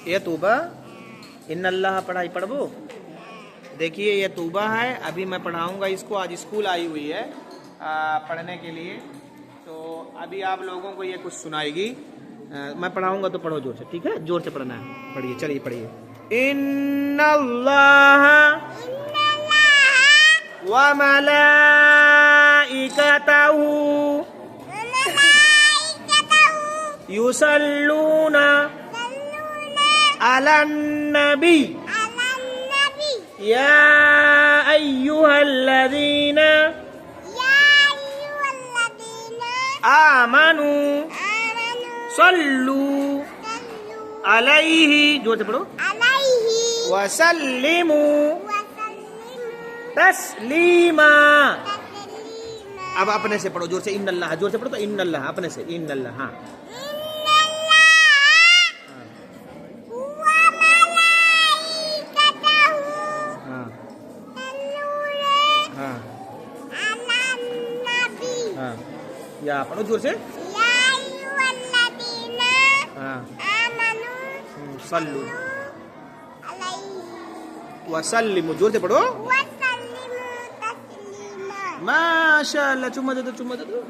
یہ توبہ ان اللہ پڑھائی پڑھو. دیکھیے یہ توبہ ہے. ابھی میں پڑھاؤں گا اس کو. آج اسکول آئی ہوئی ہے پڑھنے کے لیے. تو ابھی آپ لوگوں کو یہ کچھ سنائے گی. میں پڑھاؤں گا تو پڑھو زور سے, ٹھیک ہے؟ زور سے پڑھنا ہے. پڑھیے, چلیے پڑھیے. ان اللہ وملائکتہ یصلون علی النبی یا ایہا الذین آمنوا صلوا علیہ, زور سے پڑھو, وسلموا تسلیما. اب اپنے سے پڑھو زور سے. ان اللہ, زور سے پڑھو تو ان اللہ, اپنے سے ان اللہ. ہاں ہاں ہاں ہاں, یا پڑھو زور سے. ہاں, صلو وسلموا, زور سے پڑھو. ماشاء اللہ. چما دے دو, چما دے دو.